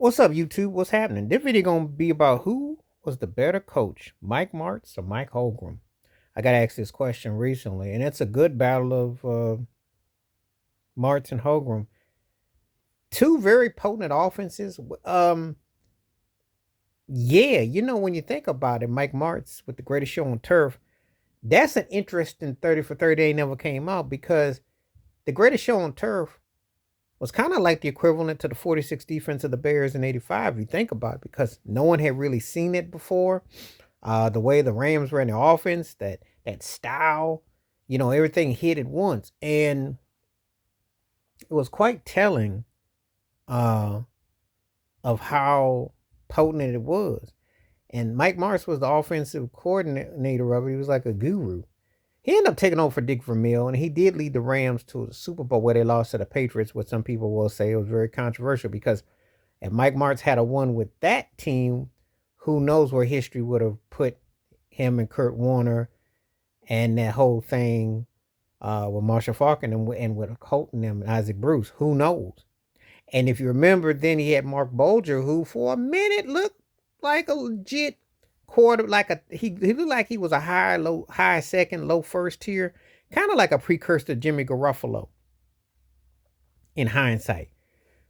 What's up, YouTube? What's happening? This video gonna be about who was the better coach, Mike Martz or Mike Holmgren. I got asked this question recently, and it's a good battle of Martz and Holmgren. Two very potent offenses. Yeah, when you think about it, Mike Martz with the greatest show on turf. That's an interesting 30 for 30 ain't never came out because the greatest show on turf was kind of like the equivalent to the 46 defense of the Bears in 85, if you think about it, because no one had really seen it before. The way the Rams ran their offense, that style, everything hit at once. And it was quite telling uh, of how potent it was. And Mike Martz was the offensive coordinator of it. He was like a guru. He ended up taking over for Dick Vermeil, and he did lead the Rams to the Super Bowl where they lost to the Patriots, which some people will say it was very controversial because if Mike Martz had a won with that team, who knows where history would have put him and Kurt Warner and that whole thing with Marshall Falk and with Colton and Isaac Bruce. Who knows? And if you remember, then he had Mark Bolger, who for a minute looked like a legit quarter, he looked like he was a high second, low first tier, kind of like a precursor to Jimmy Garoppolo in hindsight.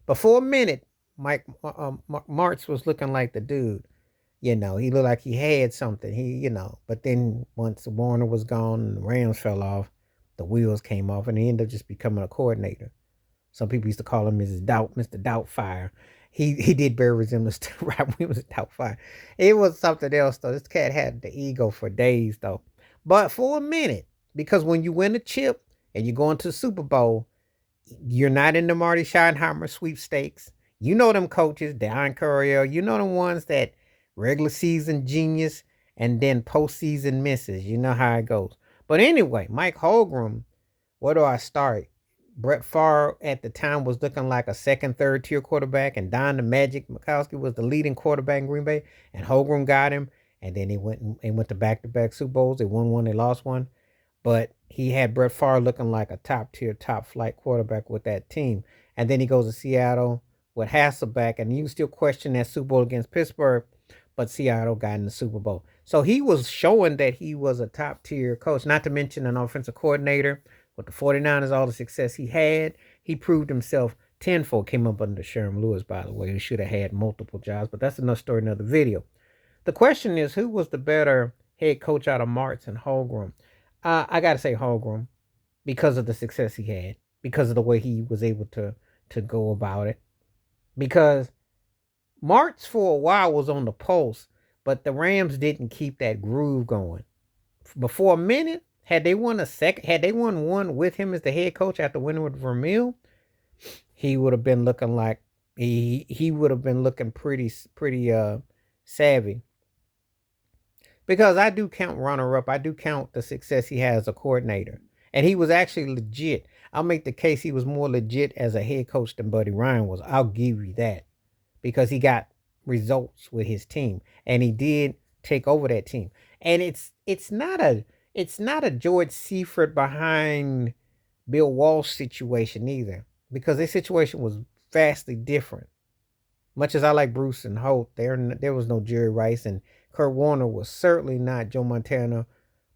But for a minute, Mike Martz was looking like the dude. He looked like he had something. But then once Warner was gone and the Rams fell off, the wheels came off, and he ended up just becoming a coordinator. Some people used to call him Mr. Doubtfire. He did bear resemblance to Rob Williams' Doubtfire. It was something else though. This cat had the ego for days though. But for a minute, because when you win a chip and you go into the Super Bowl, you're not in the Marty Schottenheimer sweepstakes. You know them coaches, Don Coryell. You know the ones that regular season genius and then postseason misses. You know how it goes. But anyway, Mike Holmgren, where do I start? Brett Favre at the time was looking like a second, third tier quarterback, and Don the Magic Mikowski was the leading quarterback in Green Bay, and Holmgren got him, and then he went to back-to-back Super Bowls. They won one, they lost one, but he had Brett Favre looking like a top tier, top flight quarterback with that team, and then he goes to Seattle with Hasselbeck, and you still question that Super Bowl against Pittsburgh, but Seattle got in the Super Bowl. So he was showing that he was a top tier coach, not to mention an offensive coordinator. With the 49ers, all the success he had, he proved himself tenfold. Came up under Sherman Lewis, by the way, who should have had multiple jobs, but that's another story, another video. The question is, who was the better head coach out of Martz and Holmgren? I got to say Holmgren because of the success he had, because of the way he was able to go about it. Because Martz for a while was on the pulse, but the Rams didn't keep that groove going. Before a minute, had they won one with him as the head coach after winning with Vermeil, he would have been looking like he would have been looking pretty savvy. Because I do count runner up. I do count the success he has as a coordinator. And he was actually legit. I'll make the case he was more legit as a head coach than Buddy Ryan was. I'll give you that. Because he got results with his team. And he did take over that team. And it's not a George Seifert behind Bill Walsh situation either, because their situation was vastly different. Much as I like Bruce and Holt, there was no Jerry Rice, and Kurt Warner was certainly not Joe Montana,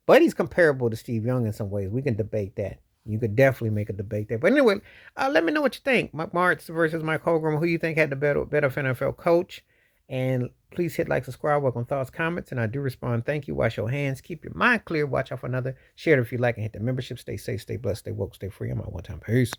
but he's comparable to Steve Young in some ways. We can debate that. You could definitely make a debate there. But anyway, let me know what you think. Mike Martz versus Mike Holmgren. Who you think had the better NFL coach? And please hit like, subscribe, welcome thoughts, comments, and I do respond. Thank you. Wash your hands. Keep your mind clear. Watch out for another. Share it if you like, and hit the membership. Stay safe, stay blessed, stay woke, stay free. I'm out one time. Peace.